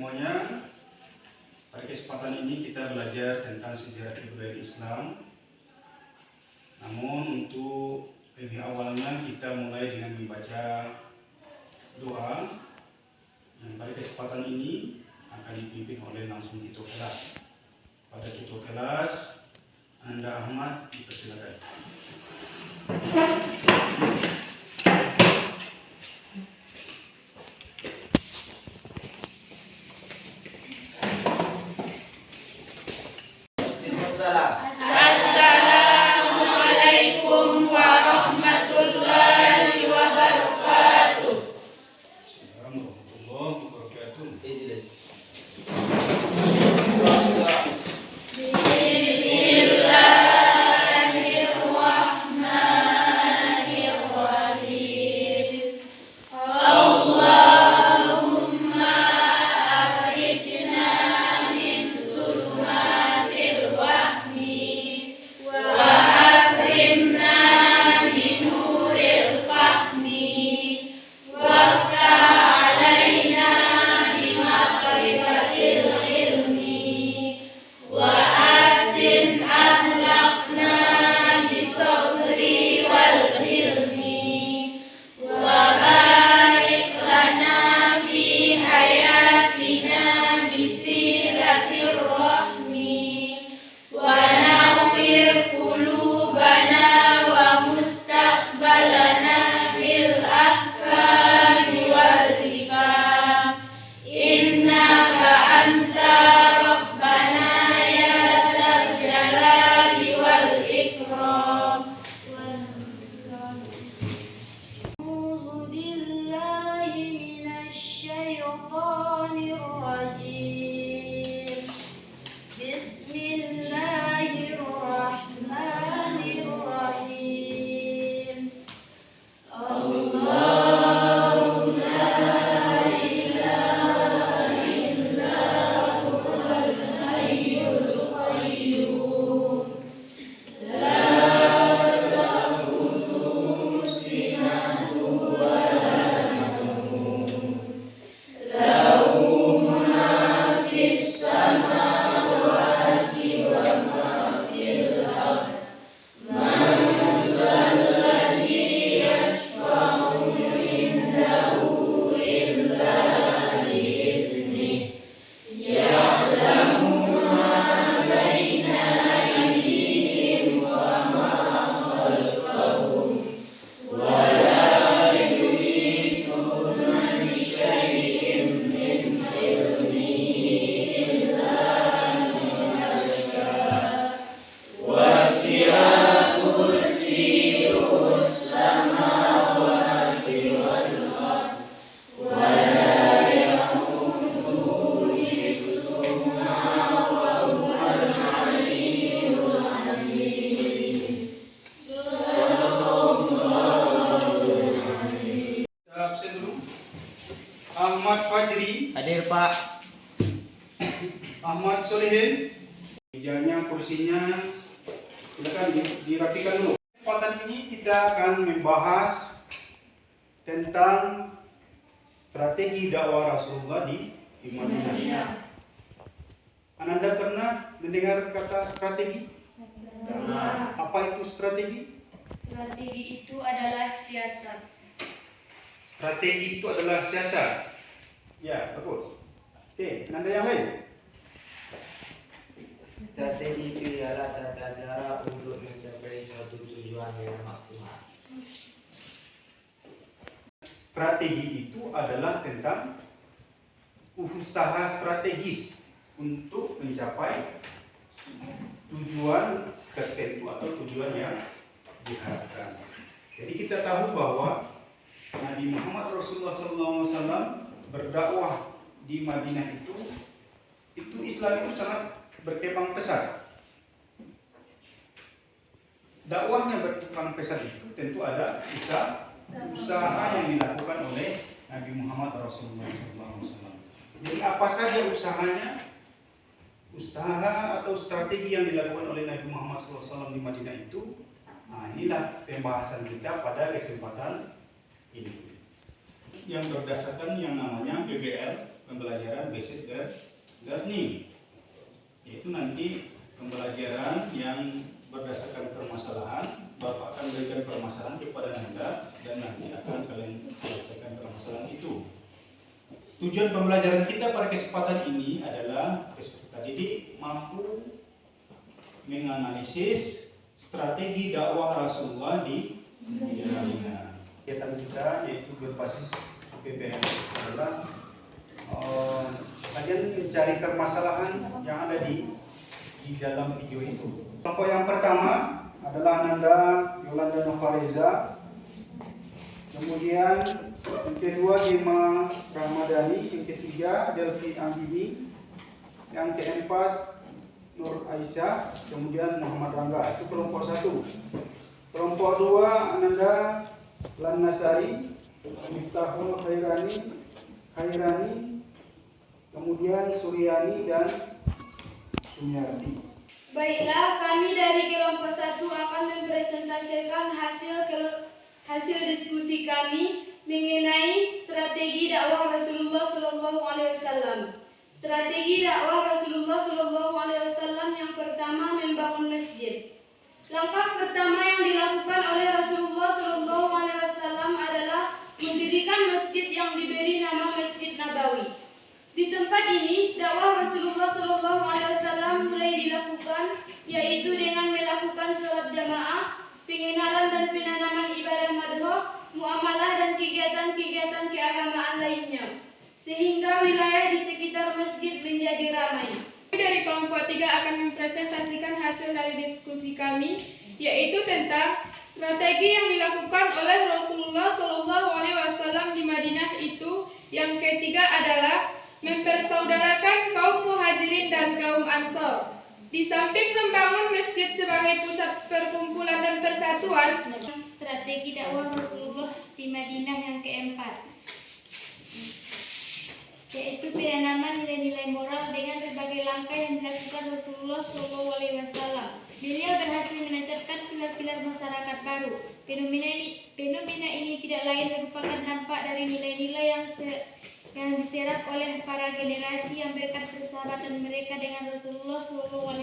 semuanya. Pada kesempatan ini kita belajar tentang sejarah kebudayaan Islam. Namun untuk lebih awalnya kita mulai dengan membaca doa yang pada kesempatan ini akan dipimpin oleh langsung ketua kelas. Pada ketua kelas, Anda Ahmad, dipersilakan. Assalamualaikum warahmatullahi wabarakatuh. Warahmatullahi wabarakatuh. Bismillahirrahmanirrahim. Allahumma akhrijna min zulumatil wahmi wa akrimna min nuril fahmi waftah alaina bi ma'rifatil ilmi wa ahsin akhlaqna bi sabri wal hilmi wa barik lana fi hayatina bi silatir rahmi wa nawwir qulubana wa mustaqbalana bil ahkami wal hikam innaka anta rabbana ya dzal jalali wal ikram. A'udzu billahi minasy syaithanir rajim. Bismillahirrahmanirrahim. Allahu la ilaha illa huwal hayyul qayyum. La ta'khudhuhu sinatun wa la nawm. Lahu ma fis samawati wa ma fil ardh. Man dzalladzi yashfa'u indahu illa bi'iznihi. Ya'lamu ma baina aydihim wa ma khalfahum wa la yuhituna bi syai'in min ilmihi illa bima syaa. Wasi'a kursiyyuhus samawati wal ardh wa la ya'uduhu hifdzuhuma wa huwal 'aliyyul 'azim. Absen dulu. Ahmad Fajri, Hadir Pak. Ahmad Solihin. Mejanya, kursinya, silakan dirapikan dulu. Kesempatan ini kita akan membahas tentang strategi dakwah Rasulullah di Madinah. Anda pernah mendengar kata strategi? Apa itu strategi? Strategi itu adalah siasat. Strategi itu adalah siasat. Ya, bagus. Oke, Anda yang lain. Strategi itu ialah tata cara untuk mencapai suatu tujuan yang maksimal. Strategi itu adalah tentang usaha strategis untuk mencapai tujuan tertentu atau tujuan yang diharapkan. Jadi kita tahu bahwa Nabi Muhammad Rasulullah SAW berdakwah di Madinah itu Islam itu sangat berkembang pesat. Dakwahnya berkembang pesat itu tentu ada usaha yang dilakukan oleh Nabi Muhammad Rasulullah SAW. Jadi apa saja usahanya? Usaha atau strategi yang dilakukan oleh Nabi Muhammad SAW di Madinah itu, inilah pembahasan kita pada kesempatan ini. Yang berdasarkan yang namanya PBL, pembelajaran riset learning, yaitu nanti pembelajaran yang berdasarkan permasalahan. Bapak akan berikan permasalahan kepada Anda dan nanti akan kalian selesaikan permasalahan itu. Tujuan pembelajaran kita pada kesempatan ini adalah peserta didik mampu menganalisis strategi dakwah Rasulullah di Madinah. Kegiatan kita yaitu berbasis PPM adalah kalian mencari permasalahan yang ada di dalam video itu. Kelompok yang pertama adalah Ananda Yolanda Novareza, kemudian yang kedua Gema Ramadhani, yang ketiga Delvi Andini, yang keempat Nur Aisyah, kemudian Muhammad Rangga. Itu kelompok satu. Kelompok dua Ananda Lanasari, Miftahul Khairani, kemudian Suryani dan Sumiarti. Baiklah, kami dari kelompok 1 akan mempresentasikan hasil diskusi kami mengenai strategi dakwah Rasulullah SAW. Strategi dakwah Rasulullah SAW yang pertama, membangun masjid. Langkah pertama yang dilakukan oleh Rasulullah SAW adalah mendirikan masjid yang diberi nama Masjid Nabawi. Di tempat ini, dakwah Rasulullah SAW mulai dilakukan, yaitu dengan melakukan sholat jamaah, pengenalan dan penanaman ibadah madhah, muamalah dan kegiatan-kegiatan keagamaan lainnya, sehingga wilayah di sekitar masjid menjadi ramai. Dari kelompok 3 akan mempresentasikan hasil dari diskusi kami, yaitu tentang strategi yang dilakukan oleh Rasulullah SAW di Madinah itu. Yang ketiga adalah mempersaudarakan kaum muhajirin dan kaum ansor. Di samping membangun masjid sebagai pusat perkumpulan dan persatuan, Strategi dakwah Rasulullah di Madinah yang keempat, yaitu penanaman nilai-nilai moral dengan berbagai langkah yang dilakukan Rasulullah SAW. Beliau berhasil menancapkan pilar-pilar masyarakat baru. Fenomena ini tidak lain merupakan dampak dari nilai-nilai yang diserap oleh para generasi yang berkat persahabatan mereka dengan Rasulullah SAW.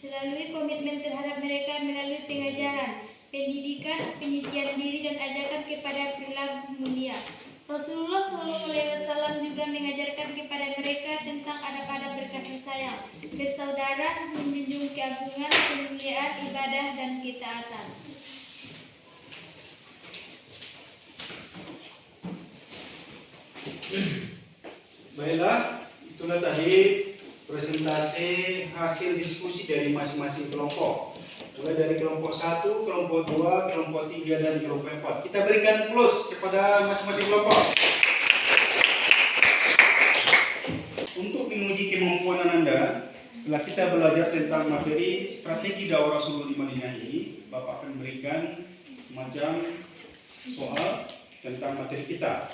Melalui komitmen terhadap mereka melalui pengajaran, pendidikan, penyediaan diri dan ajakan kepada perilaku mulia. Rasulullah SAW juga mengajarkan kepada mereka tentang adab-adab berkasih sayang, bersaudara, menjunjung keagungan, kemuliaan, ibadah dan ketaatan. Baiklah, itulah tadi presentasi hasil diskusi dari masing-masing kelompok. Mulai dari kelompok 1, kelompok 2, kelompok 3, dan kelompok 4. Kita berikan plus kepada masing-masing kelompok. Untuk menguji kemampuan Anda, setelah kita belajar tentang materi strategi dakwah Rasulullah di Madinah ini, Bapak akan berikan semacam soal tentang materi kita.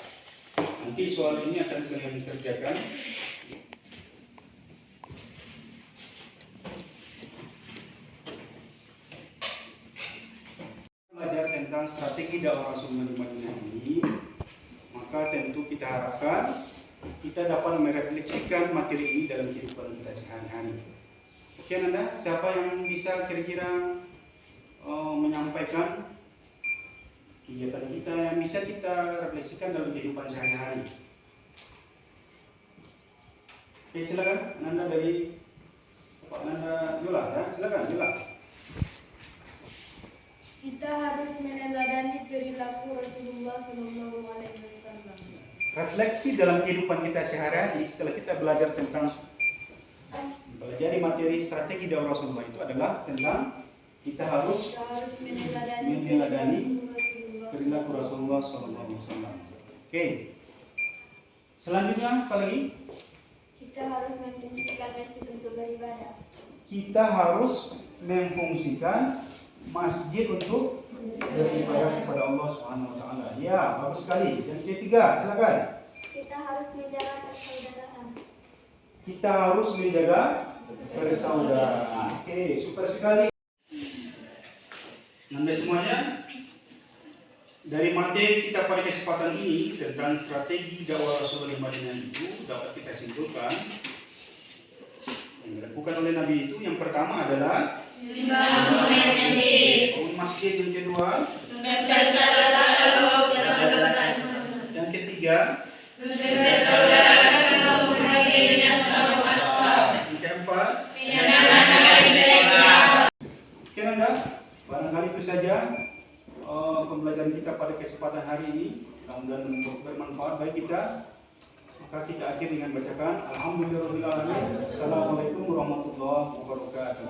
Nanti soal ini akan kalian kerjakan. Belajar tentang strategi dakwah Rasulullah di Madinah ini, maka tentu kita harapkan kita dapat merefleksikan materi ini dalam kehidupan kita sehari-hari. Oke Anda, siapa yang bisa kira-kira menyampaikan kegiatan kita yang bisa kita refleksikan dalam kehidupan sehari-hari? Oke, silakan Nanda dari Bapak Nanda Yola, ya, silakan Yola. Kita harus meneladani perilaku Rasulullah SAW. Refleksi dalam kehidupan kita sehari-hari setelah kita belajar tentang pelajari materi strategi dakwah Rasulullah itu adalah tentang kita harus meneladani perilaku Rasulullah SAW. Oke. Selanjutnya apa lagi? Kita harus memfungsikan masjid untuk beribadah. Kita harus memfungsikan masjid untuk beribadah kepada Allah Subhanahu wa taala. Ya, bagus sekali. Yang ketiga, silakan. Kita harus menjaga persaudaraan. Kita harus menjaga persaudaraan. Oke, super sekali. Nanda semuanya. Dari materi kita pada kesempatan ini tentang strategi dakwah Rasulullah di Madinah itu dapat kita simpulkan yang dilakukan oleh Nabi itu yang pertama adalah bangun masjid, yang kedua yang ketiga yang keempat Anda barangkali itu saja pembelajaran kita pada kesempatan hari ini. Mudah-mudahan bermanfaat bagi kita. Maka kita akhir dengan bacakan Alhamdulillahirabbil alamin. Assalamualaikum warahmatullahi wabarakatuh.